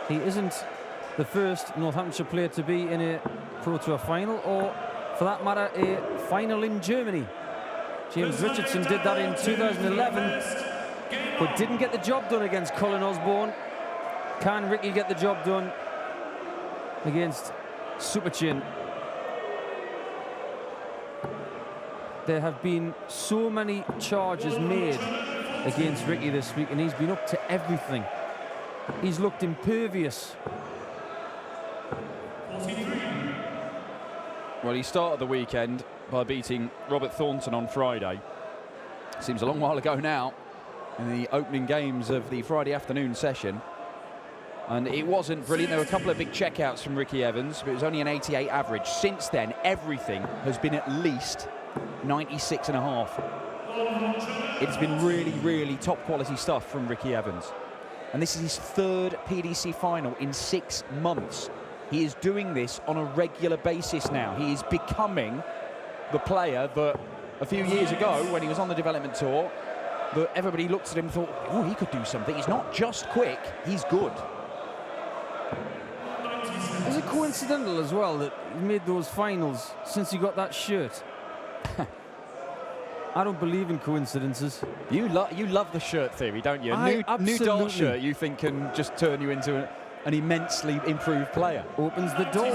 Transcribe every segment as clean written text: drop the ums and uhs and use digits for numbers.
he isn't the first Northamptonshire player to be in a Pro Tour final, or for that matter, a final in Germany. James Richardson did that in 2011, but didn't get the job done against Colin Osborne. Can Ricky get the job done against Superchin? There have been so many charges made against Ricky this week, and he's been up to everything. He's looked impervious. Well, he started the weekend by beating Robert Thornton on Friday. Seems a long while ago now, in the opening games of the Friday afternoon session. And it wasn't brilliant. There were a couple of big checkouts from Ricky Evans, but it was only an 88 average. Since then, everything has been at least 96.5. It's been really, really top quality stuff from Ricky Evans. And this is his third PDC final in 6 months. He is doing this on a regular basis now. He is becoming the player that a few years ago, when he was on the development tour, that everybody looked at him and thought, oh, he could do something. He's not just quick, he's good. Is it coincidental as well that he made those finals since he got that shirt? I don't believe in coincidences. You love the shirt theory, don't you? A new Dart shirt you think can just turn you into an immensely improved player. Opens the door.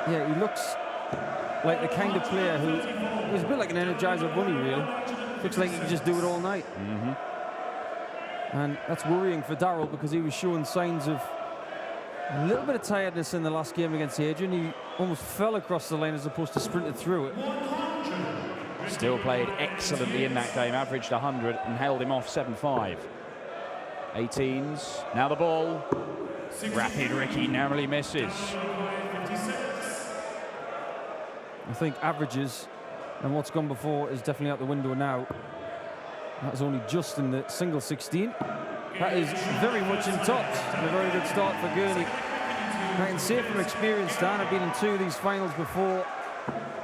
Yeah, he looks like the kind of player who is a bit like an Energizer Bunny, really. Looks like he can just do it all night. And that's worrying for Daryl, because he was showing signs of a little bit of tiredness in the last game against Adrian. He almost fell across the line as opposed to sprinted through it. Still played excellently in that game, averaged 100 and held him off 7-5. 18s, now the ball. Rapid Ricky narrowly misses. I think averages and what's gone before is definitely out the window now. That was only just in the single 16. That is very much in tops, and a very good start for Gurney. I can say from experience, Dan, I've been in 2 of these finals before,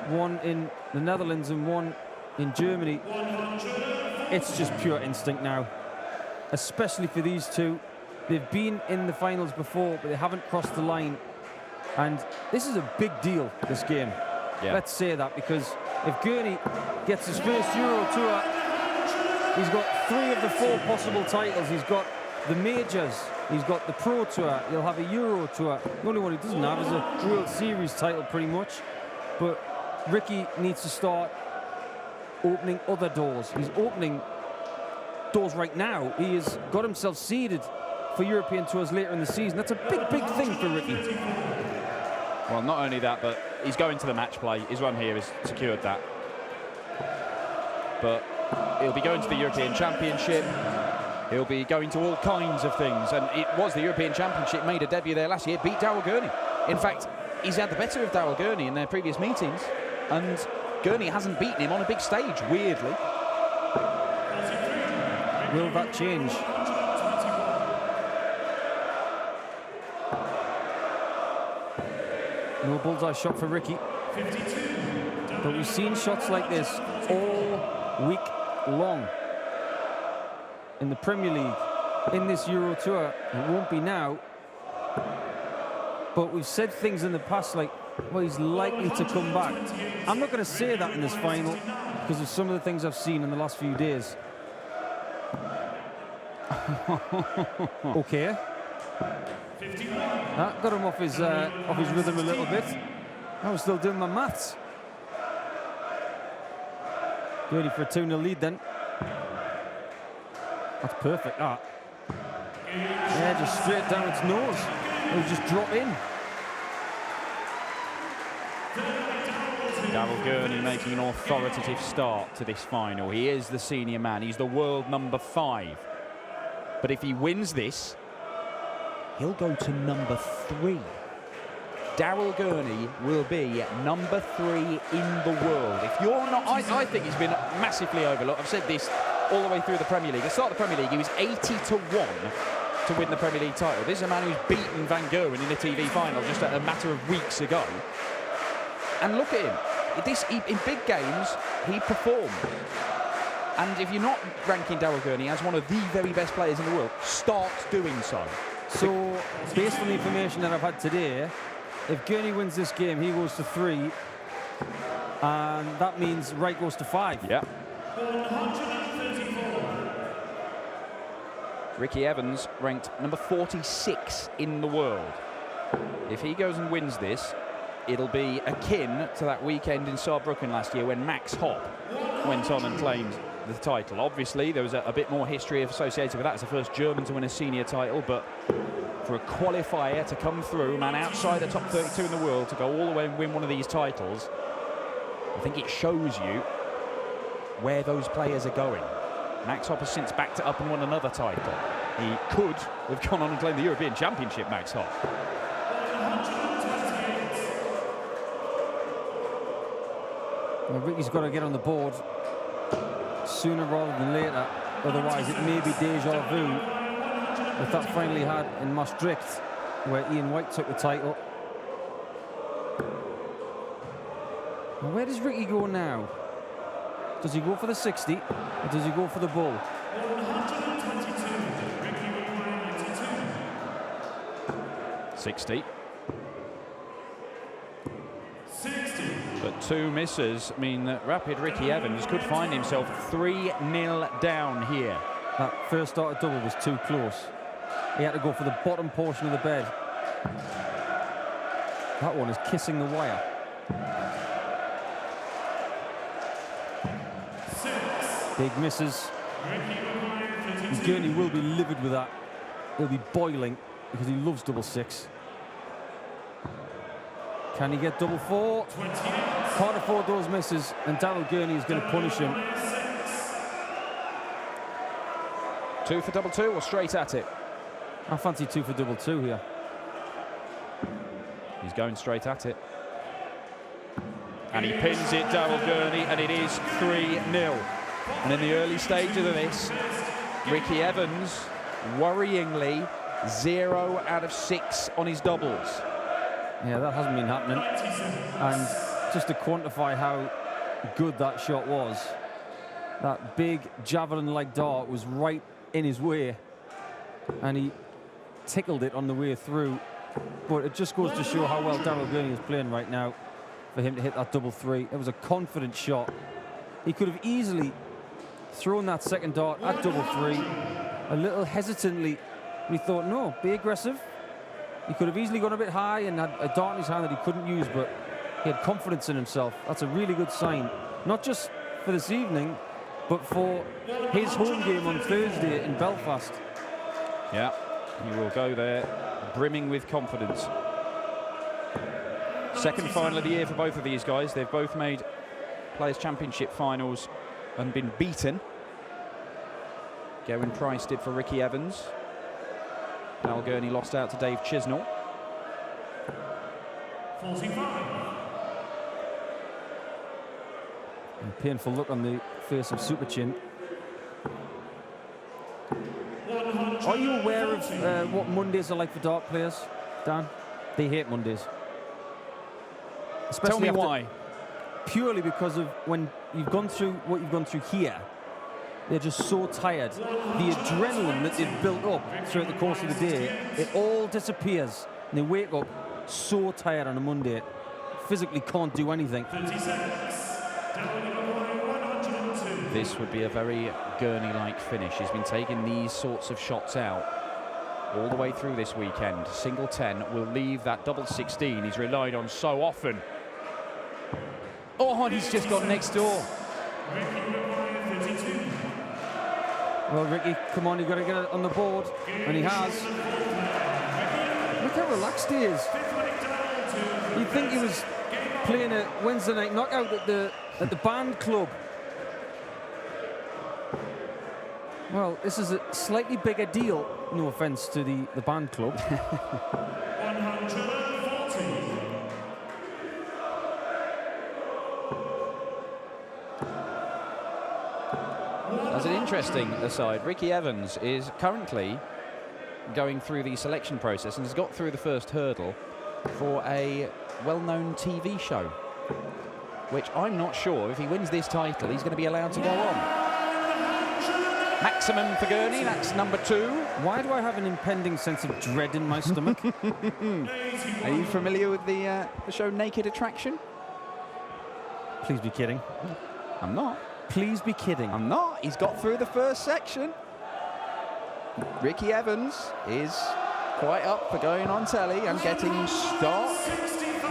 one in the Netherlands and one in Germany. It's just pure instinct now, especially for these two. They've been in the finals before, but they haven't crossed the line. And this is a big deal, this game. Yeah. Let's say that, because if Gurney gets his first Euro Tour, he's got 3 of the 4 possible titles. He's got the majors, he's got the Pro Tour, he'll have a Euro Tour. The only one he doesn't have is a World Series title, pretty much. But Ricky needs to start opening other doors. He's opening doors right now. He has got himself seeded for European Tours later in the season. That's a big, big thing for Ricky. Well, not only that, but he's going to the match play. His run here has secured that. But he'll be going to the European Championship. He'll be going to all kinds of things. And it was the European Championship, made a debut there last year, beat Daryl Gurney. In fact, he's had the better of Daryl Gurney in their previous meetings. And Gurney hasn't beaten him on a big stage, weirdly. Will that change? No bullseye shot for Ricky. But we've seen shots like this all week long. In the Premier League, in this Euro Tour. It won't be now. But we've said things in the past like, well, he's likely to come back. I'm not going to say that in this final because of some of the things I've seen in the last few days. Okay. That got him off his rhythm a little bit. I was still doing my maths. Ready for a 2-0 lead then. That's perfect, that. Yeah, just straight down its nose. It'll just drop in. Daryl Gurney making an authoritative start to this final. He is the senior man. He's the world number 5. But if he wins this, he'll go to number 3. Daryl Gurney will be number 3 in the world. If you're not, I think he's been massively overlooked. I've said this all the way through the Premier League. At the start of the Premier League, he was 80-1 to win the Premier League title. This is a man who's beaten Van Gerwen in the TV final just a matter of weeks ago. And look at him. In big games, he performs. And if you're not ranking Daryl Gurney as one of the very best players in the world, start doing so. So, based on the information that I've had today, if Gurney wins this game, he goes to 3. And that means Wright goes to 5. Yeah. Ricky Evans ranked number 46 in the world. If he goes and wins this, it'll be akin to that weekend in Saarbrücken last year when Max Hopp went on and claimed the title. Obviously, there was a bit more history associated with that. It's the first German to win a senior title, but for a qualifier to come through, man outside the top 32 in the world, to go all the way and win one of these titles, I think it shows you where those players are going. Max Hopp has since backed it up and won another title. He could have gone on and claimed the European Championship, Max Hopp. Well, Ricky's got to get on the board sooner rather than later. Otherwise, it may be deja vu with that final he had in Maastricht, where Ian White took the title. Well, where does Ricky go now? Does he go for the 60 or does he go for the bull? 60. But 2 misses mean that Rapid Ricky Evans could find himself 3-0 down here. That first started double was too close. He had to go for the bottom portion of the bed. That one is kissing the wire. Big misses. Gurney will be livid with that. He'll be boiling because he loves double 6. Can he get double 4? Can't afford those misses, and Daryl Gurney is going to punish him. 2 for double 2 or straight at it? I fancy 2 for double 2 here. He's going straight at it. And he pins it, Daryl Gurney, and it is 3-0. And in the early stages of this, Ricky Evans, worryingly, 0 out of 6 on his doubles. Yeah, that hasn't been happening. And just to quantify how good that shot was, that big javelin-like dart was right in his way, and he tickled it on the way through. But it just goes to show how well Daryl Gurney is playing right now for him to hit that double 3. It was a confident shot. He could have easily thrown that second dart at double 3 a little hesitantly. He thought, no, be aggressive. He could have easily gone a bit high and had a dart in his hand that he couldn't use, but he had confidence in himself. That's a really good sign, not just for this evening, but for his home game on Thursday in Belfast. Yeah, he will go there brimming with confidence. Second final of the year for both of these guys. They've both made Players' Championship finals and been beaten. Gerwyn Price did for Ricky Evans. Daryl Gurney lost out to Dave Chisnall. 45. A painful look on the face of Superchin. Are you aware of what Mondays are like for dart players, Dan? They hate Mondays. Tell Especially me why. Purely because of when you've gone through what you've gone through here, they're just so tired. The adrenaline that they've built up throughout the course of the day, it all disappears. And they wake up so tired on a Monday, physically can't do anything. 36. This would be a very Gurney-like finish. He's been taking these sorts of shots out all the way through this weekend. Single 10 will leave that double 16 he's relied on so often. Oh, and he's just gone next door. Well, Ricky, come on, you've got to get it on the board. And he has. Look how relaxed he is. You'd think he was playing a Wednesday night knockout at the band club. Well, this is a slightly bigger deal. No offence to the band club. 140. As an interesting aside, Ricky Evans is currently going through the selection process and has got through the first hurdle for a well-known TV show, which I'm not sure if he wins this title he's going to be allowed to go on. maximum for Gurney. That's number 2. Why do I have an impending sense of dread in my stomach? Are you familiar with the show Naked Attraction? Please be kidding. I'm not. Please be kidding. I'm not. He's got through the first section. Ricky Evans is quite up for going on telly and getting stark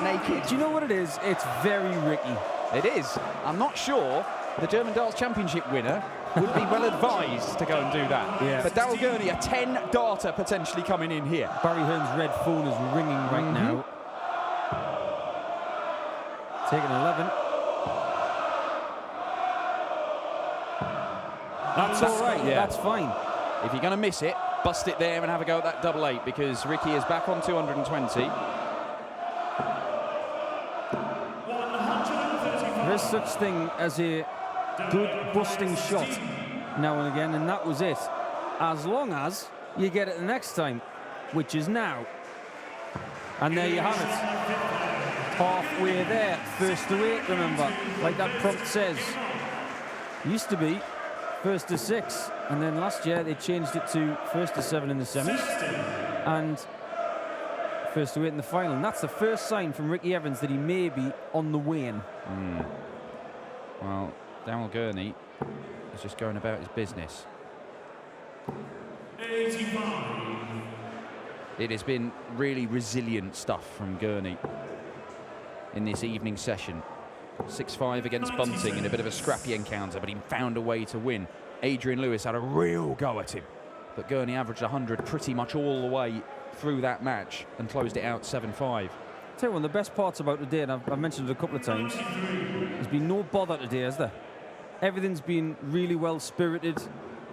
naked. Do you know what it is? It's very Ricky. It is. I'm not sure the German Darts Championship winner would be well advised to go and do that. Yeah. But Daryl Gurney, a 10-darter potentially coming in here. Barry Hearn's red phone is ringing right now. Taking 11. That's all right. Yeah. That's fine. If you're going to miss it, bust it there and have a go at that double 8, because Ricky is back on 220. There is such thing as a good busting shot now and again, and that was it. As long as you get it the next time, which is now. And there you have it. Halfway there, first to 8, remember, like that prompt says. Used to be first to 6, and then last year they changed it to first to 7 in the semis and first to 8 in the final. And that's the first sign from Ricky Evans that he may be on the wane. Well, Daryl Gurney is just going about his business. 85. It has been really resilient stuff from Gurney in this evening session. 6-5 against Bunting in a bit of a scrappy encounter, but he found a way to win. Adrian Lewis had a real go at him, but Gurney averaged 100 pretty much all the way through that match and closed it out 7-5. Tell you one of the best parts about today, and I've mentioned it a couple of times, there's been no bother today, has there? Everything's been really well spirited.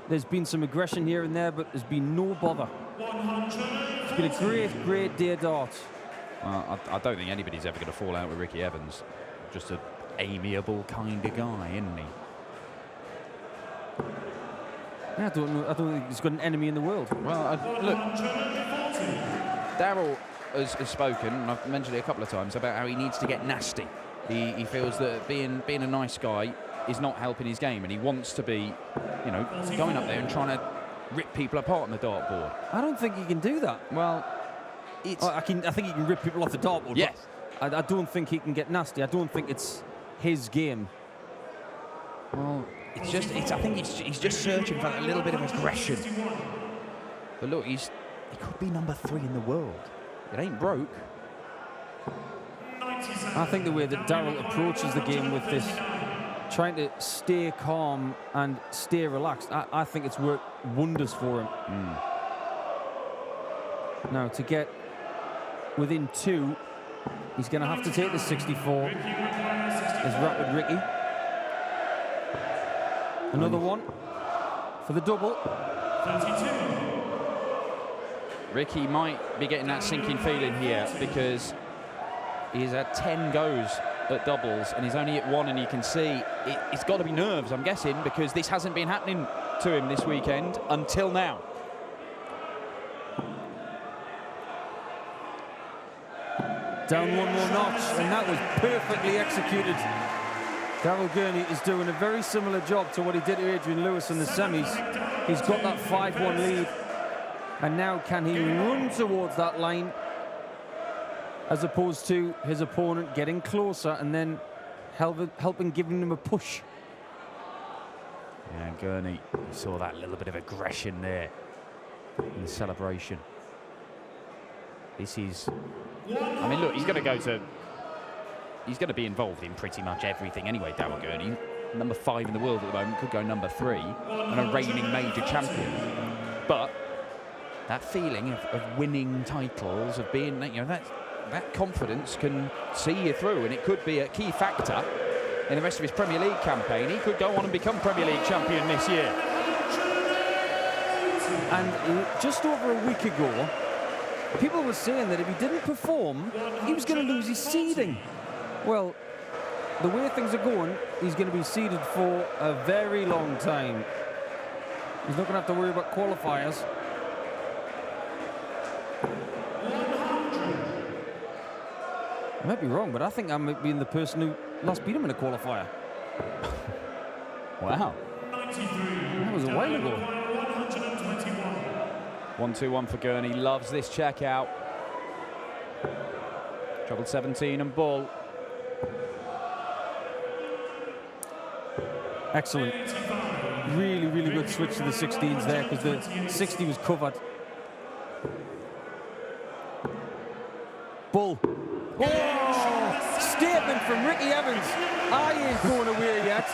There's been some aggression here and there, but there's been no bother. It's been a great, great day of darts. I don't think anybody's ever going to fall out with Ricky Evans. Just an amiable kind of guy, isn't he? I don't think he's got an enemy in the world. Well, look, Daryl has spoken, and I've mentioned it a couple of times, about how he needs to get nasty. He feels that being a nice guy is not helping his game, and he wants to be, you know, going up there and trying to rip people apart on the dartboard. I don't think he can do that. Well, it's... I think he can rip people off the dartboard. Yes. But I don't think he can get nasty. I don't think it's his game. Well, I think he's just searching for a little bit of aggression. But look, he could be number 3 in the world. It ain't broke. I think the way that Daryl approaches the game with this, trying to stay calm and stay relaxed, I think it's worked wonders for him. Now, to get within 2, he's going to have to take the 64. Is Rapid Ricky. Another one for the double. 32. Ricky might be getting that sinking feeling here, because he's had 10 goes at doubles and he's only at 1, and you can see it's got to be nerves, I'm guessing, because this hasn't been happening to him this weekend until now. Down one more notch, and that was perfectly executed. Daryl Gurney is doing a very similar job to what he did to Adrian Lewis in the semis. He's got that 5-1 lead, and now can he run towards that line as opposed to his opponent getting closer and then helping giving him a push. Yeah, Gurney, you saw that little bit of aggression there in the celebration. This is... I mean, look, he's going to be involved in pretty much everything anyway, Daryl Gurney. Number 5 in the world at the moment, could go number 3, and a reigning major champion. But that feeling of winning titles, of being, you know, that confidence can see you through, and it could be a key factor in the rest of his Premier League campaign. He could go on and become Premier League champion this year. And just over a week ago, people were saying that if he didn't perform, he was going to lose his seeding. Well, the way things are going, he's going to be seeded for a very long time. He's not going to have to worry about qualifiers. I might be wrong, but I think I might be the person who last beat him in a qualifier. Wow. That was a while ago. 1-2-1 for Gurney. Loves this check out. Troubled 17 and Bull. Excellent. Really, really good switch to the 16s there because the 60 was covered. Bull. Oh, statement from Ricky Evans. I ain't going away yet.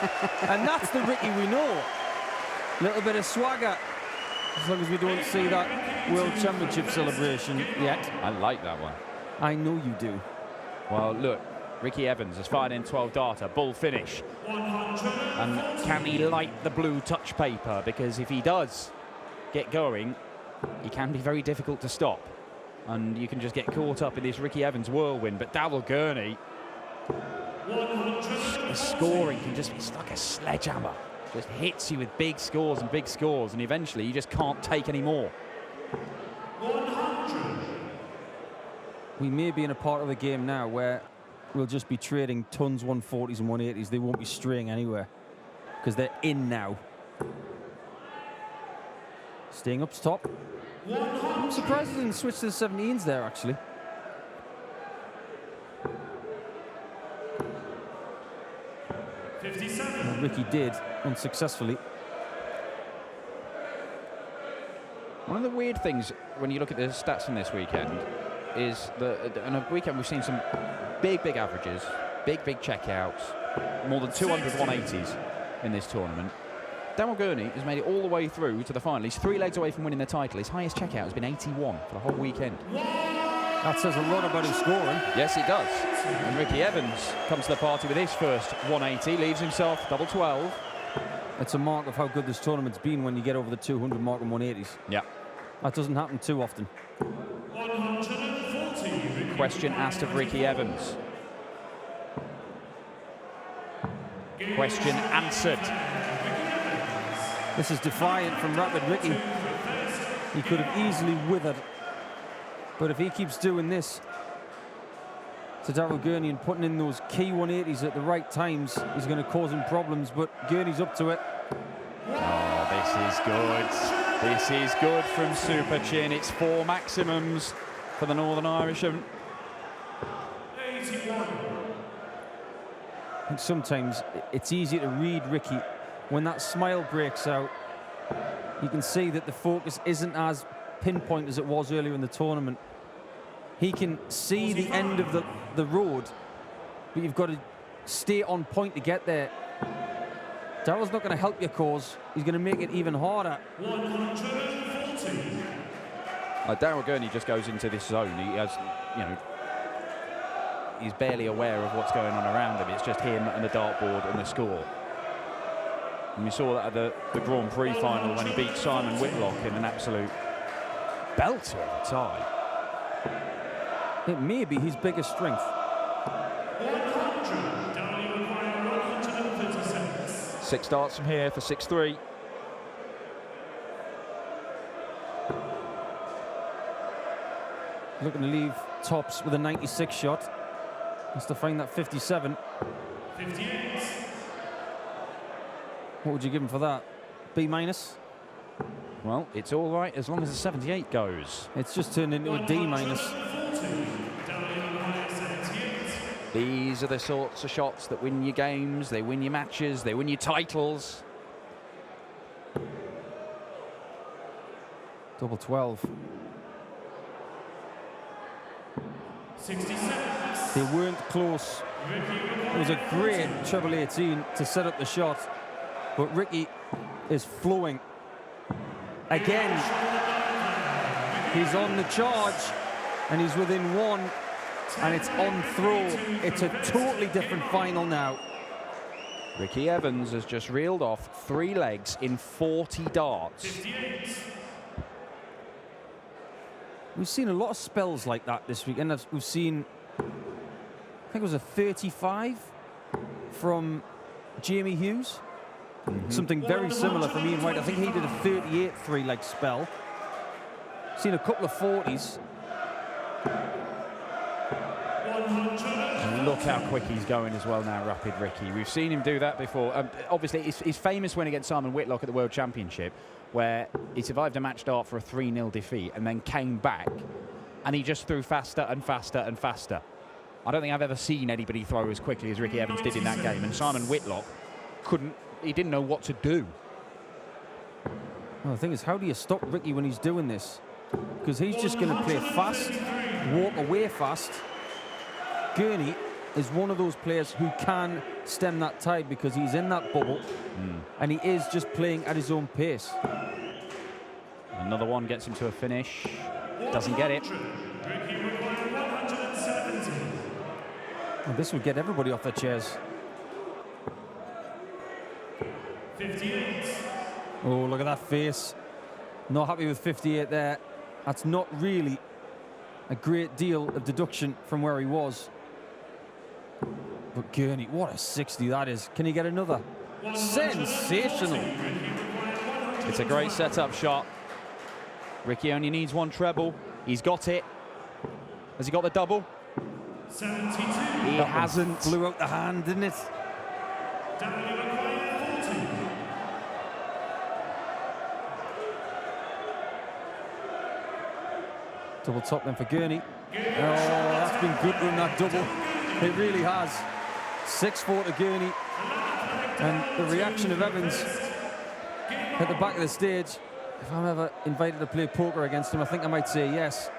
And that's the Ricky we know. Little bit of swagger. As long as we don't see that World Championship celebration yet. I like that one. I know you do. Well, look, Ricky Evans has fired in 12 darter, Bull finish. And can he light the blue touch paper? Because if he does get going, he can be very difficult to stop. And you can just get caught up in this Ricky Evans whirlwind. But Daryl Gurney, his scoring can just be like a sledgehammer. Just hits you with big scores, and eventually you just can't take any more. We may be in a part of the game now where we'll just be trading tons 140s and 180s. They won't be straying anywhere because they're in now. Staying up top. I'm surprised he didn't switch to the 17s there, actually. Well, Ricky did, unsuccessfully. One of the weird things when you look at the stats from this weekend is that on a weekend we've seen some big averages, big checkouts, more than 200 180s in this tournament. Daryl Gurney has made it all the way through to the final. He's 3 legs away from winning the title. His highest checkout has been 81 for the whole weekend. That says a lot about his scoring. Yes, it does. And Ricky Evans comes to the party with his first 180, leaves himself double 12. It's a mark of how good this tournament's been when you get over the 200 mark in 180s. Yeah. That doesn't happen too often. 140. Question asked of Ricky Evans. Question answered. This is defiant from Rapid Ricky. He could have easily withered. But if he keeps doing this to Daryl Gurney and putting in those key 180s at the right times, he's going to cause him problems. But Gurney's up to it. Oh, this is good. This is good from Super Chin. It's 4 maximums for the Northern Irishman. 81. I think sometimes it's easier to read Ricky when that smile breaks out. You can see that the focus isn't as pinpoint as it was earlier in the tournament. He can see the end of the road, but you've got to stay on point to get there. Daryl's not going to help your cause. He's going to make it even harder. 140. Daryl Gurney just goes into this zone. He has, he's barely aware of what's going on around him. It's just him and the dartboard and the score. And we saw that at the Grand Prix final when he beat Simon Whitlock in an absolute belter of a tie. It may be his biggest strength. 100. Down require 136. 6 darts from here for 6-3. Looking to leave tops with a 96 shot. Has to find that 57. 58. What would you give him for that? B minus? Well, it's all right as long as the 78 goes. It's just turned into a D minus. 140. Down require 78. These are the sorts of shots that win you games, they win you matches, they win you titles. Double 12. 67. They weren't close. It was a great treble 18 to set up the shot, but Ricky is flowing. Again, he's on the charge, and he's within 1, and it's on throw. It's a totally different final now. Ricky Evans has just reeled off 3 legs in 40 darts. 58. We've seen a lot of spells like that this week, and we've seen, I think it was a 35 from Jamie Hughes. Something very similar from Ian White. I think he did a 38 3-leg spell. Seen a couple of 40s. 100. look how quick he's going as well now, Rapid Ricky. We've seen him do that before. Obviously, he's famous win against Simon Whitlock at the World Championship, where he survived a match start for a 3-0 defeat and then came back, and he just threw faster and faster and faster. I don't think I've ever seen anybody throw as quickly as Ricky Evans did in that game, and Simon Whitlock he didn't know what to do. Well, the thing is, how do you stop Ricky when he's doing this? Because he's just going to play fast, walk away fast. Gurney is one of those players who can stem that tide because he's in that bubble and he is just playing at his own pace. Another one gets him to a finish. Doesn't get it. Well, this would get everybody off their chairs. 58. Oh, look at that face. Not happy with 58 there. That's not really a great deal of deduction from where he was. But Gurney, what a 60 that is. Can he get another? Sensational. It's a great setup shot. Ricky only needs one treble. He's got it. Has he got the double? 72. He hasn't. Flew out the hand, didn't it? Double top then for Gurney. Oh, that's been good run, that double. It really has. 6-4 to Gurney. And the reaction of Evans at the back of the stage. If I'm ever invited to play poker against him, I think I might say yes.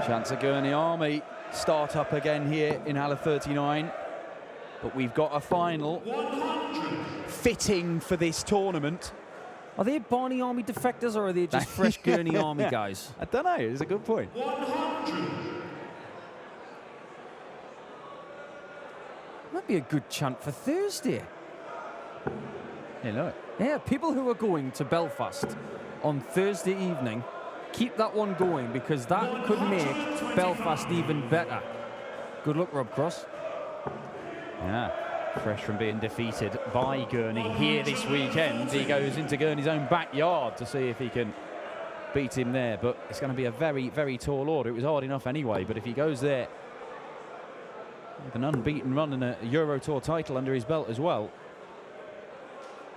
Chance of Gurney Army start up again here in Halle 39. But we've got a final fitting for this tournament. Are they Barney Army defectors or are they just fresh Gurney Army guys? I don't know, it's a good point. 100. Might be a good chant for Thursday. Yeah, look. Yeah, people who are going to Belfast on Thursday evening, keep that one going because that could make Belfast even better. Good luck, Rob Cross. Yeah, fresh from being defeated by Gurney here this weekend. He goes into Gurney's own backyard to see if he can beat him there. But it's going to be a very, very tall order. It was hard enough anyway, but if he goes there with an unbeaten run and a Euro Tour title under his belt as well,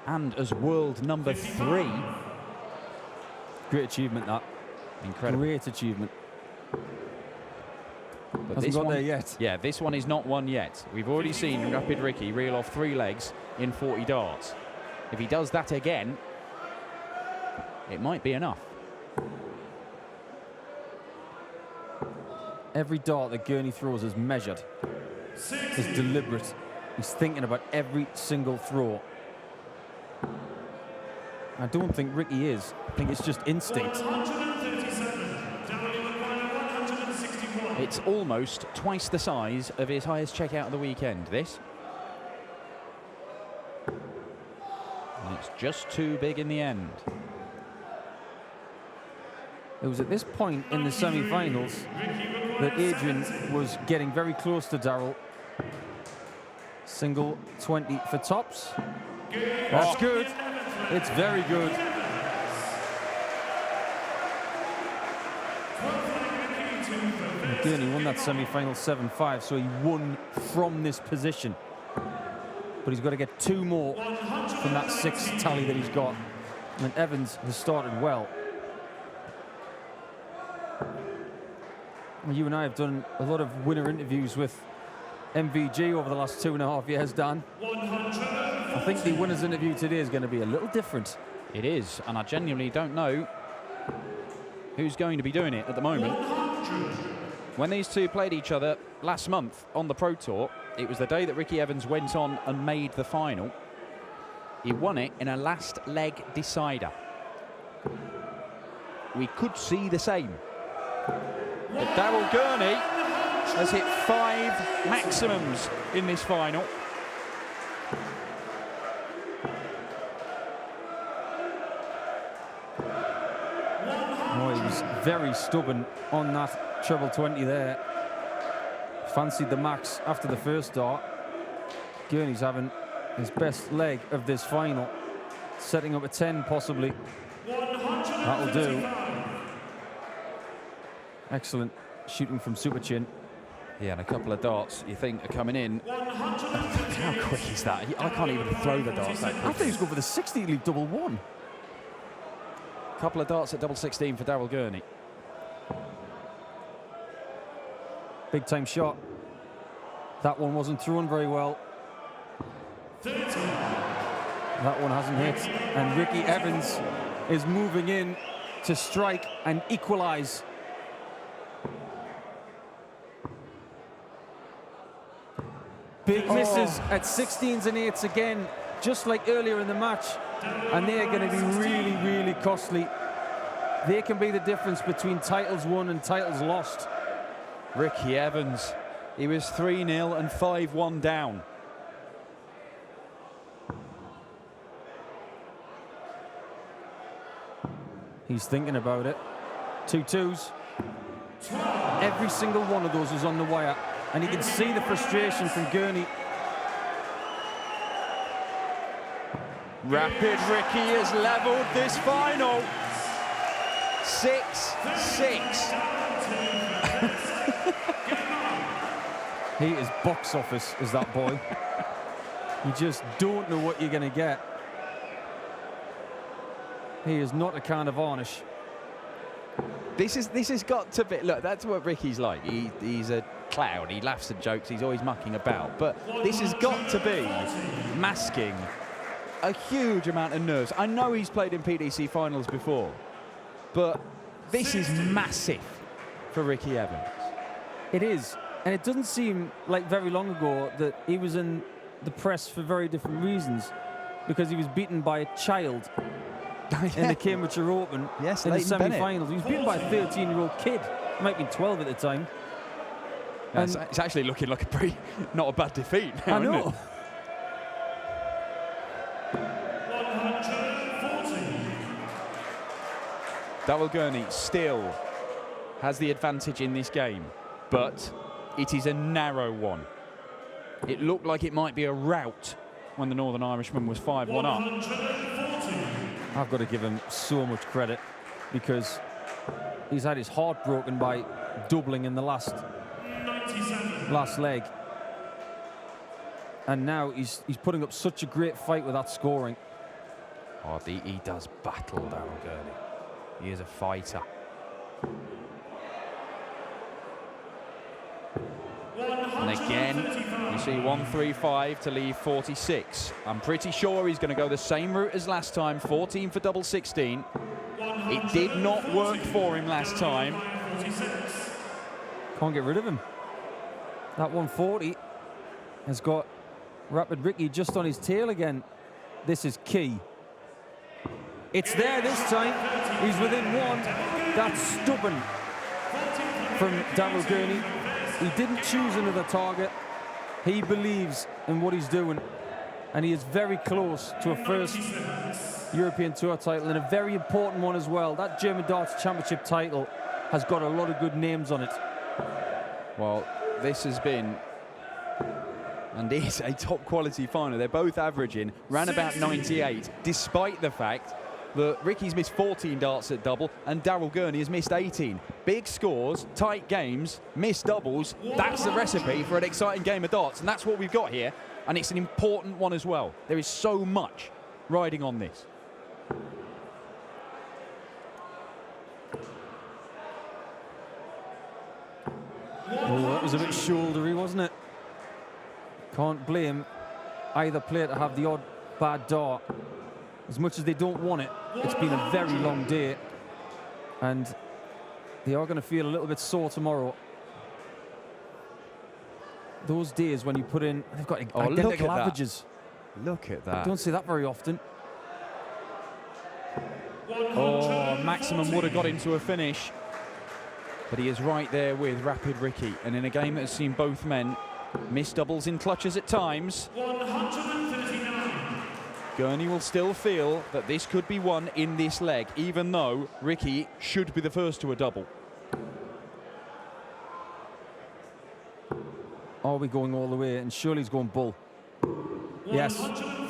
and as world number 3. Great achievement, that. Incredible. Great achievement. But Hasn't got there yet. Yeah, this one is not one yet. We've already seen Rapid Ricky reel off 3 legs in 40 darts. If he does that again, it might be enough. Every dart that Gurney throws is measured. Is deliberate. He's thinking about every single throw. I don't think Ricky is. I think it's just instinct. 137. It's almost twice the size of his highest checkout of the weekend, this. And it's just too big in the end. It was at this point in the semi-finals that Adrian was getting very close to Daryl. Single 20 for tops. That's good. It's very good. Gurney won that semi-final 7-5, so he won from this position. But he's got to get 2 more from that 6 tally that he's got. And Evans has started well. You and I have done a lot of winner interviews with MVG over the last 2.5 years, Dan. I think the winner's interview today is going to be a little different. It is, and I genuinely don't know who's going to be doing it at the moment. When these two played each other last month on the Pro Tour, it was the day that Ricky Evans went on and made the final. He won it in a last leg decider. We could see the same. But Daryl Gurney has hit 5 maximums in this final. Oh, he was very stubborn on that treble 20 there. Fancied the max after the first dart. Gurney's having his best leg of this final. Setting up a 10 possibly. That'll do. Excellent shooting from super chin. Yeah, and a couple of darts you think are coming in. How quick is that? I can't even throw the darts that quick. I thought he was going for the 60 to leave double one. Couple of darts at double 16 for Daryl Gurney. Big time shot. That one wasn't thrown very well. 30. That one hasn't hit. And Ricky Evans is moving in to strike and equalise. Big misses at 16s and 8s again, just like earlier in the match. And they are going to be really, really costly. They can be the difference between titles won and titles lost. Ricky Evans, he was 3-0 and 5-1 down. He's thinking about it. 2-2s. Every single one of those is on the wire. And you can see the frustration from Gurney. Rapid Ricky has levelled this final. 6-6. He is box office, is that boy. You just don't know what you're going to get. He is not a can of varnish. This has got to be. Look, that's what Ricky's like. He's a clown. He laughs and jokes. He's always mucking about. But this has got to be masking a huge amount of nerves. I know he's played in PDC finals before, but this is massive for Ricky Evans. It is. And it doesn't seem like very long ago that he was in the press for very different reasons, because he was beaten by a child in the Cambridgeshire Open in the semi-finals. He was beaten by a 13-year-old kid. He might have been 12 at the time. Yeah, it's actually looking like not a bad defeat now, I know. isn't it? 140. Daryl Gurney still has the advantage in this game, but it is a narrow one. It looked like it might be a rout when the Northern Irishman was 5-1 up. 140. I've got to give him so much credit, because he's had his heart broken by doubling in the last 97. leg. And now he's putting up such a great fight with that scoring. Oh, he does battle, Daryl Gurney. He is a fighter. And again, you see 135 to leave 46. I'm pretty sure he's going to go the same route as last time, 14 for double 16. It did not work for him last time. Can't get rid of him. That 140 has got Rapid Ricky just on his tail again. This is key. It's there this time. He's within one. That's stubborn from Daryl Gurney. He didn't choose another target. He believes in what he's doing, and he is very close to a first European Tour title, and a very important one as well. That German Darts Championship title has got a lot of good names on it. Well, this has been and is a top quality final. They're both averaging round about 98, despite the fact that Ricky's missed 14 darts at double and Daryl Gurney has missed 18. Big scores, tight games, missed doubles. That's the recipe for an exciting game of darts, and that's what we've got here, and it's an important one as well. There is so much riding on this. Oh, that was a bit shouldery, wasn't it? Can't blame either player to have the odd bad dart. As much as they don't want it, it's been a very long day, and they are going to feel a little bit sore tomorrow. Those days when you put in, they've got identical averages. Look at that. Don't see that very often. Oh, Maximum would have got into a finish, but he is right there with Rapid Ricky, and in a game that has seen both men miss doubles in clutches at times, 139. Gurney will still feel that this could be won in this leg, even though Ricky should be the first to a double. Are we going all the way? And Shirley's going bull. Yes,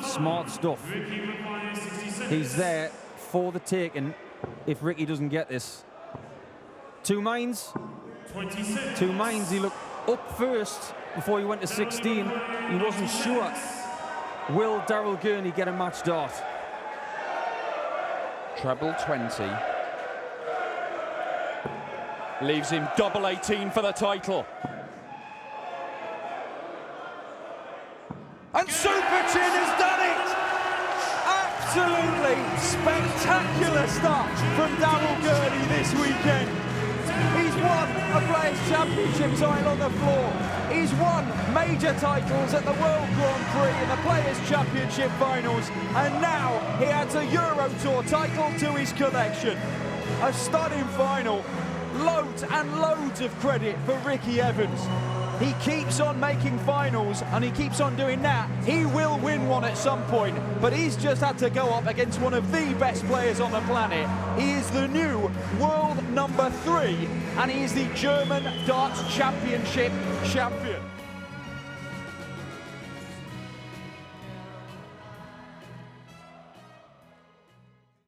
smart stuff. Ricky requires 66. He's there for the taking if Ricky doesn't get this. Two minds, 26. To Mines, he looked up first before he went to 16. He wasn't sure. Will Daryl Gurney get a match dart? Treble 20. Leaves him double 18 for the title. And Super Chin has done it! Absolutely spectacular stuff from Daryl Gurney this weekend. He's won a Players' Championship title on the floor. He's won major titles at the World Grand Prix and the Players' Championship finals. And now he adds a Euro Tour title to his collection. A stunning final. Loads and loads of credit for Ricky Evans. He keeps on making finals and he keeps on doing that. He will win one at some point, but he's just had to go up against one of the best players on the planet. He is the new world number 3 and he is the German Darts Championship champion.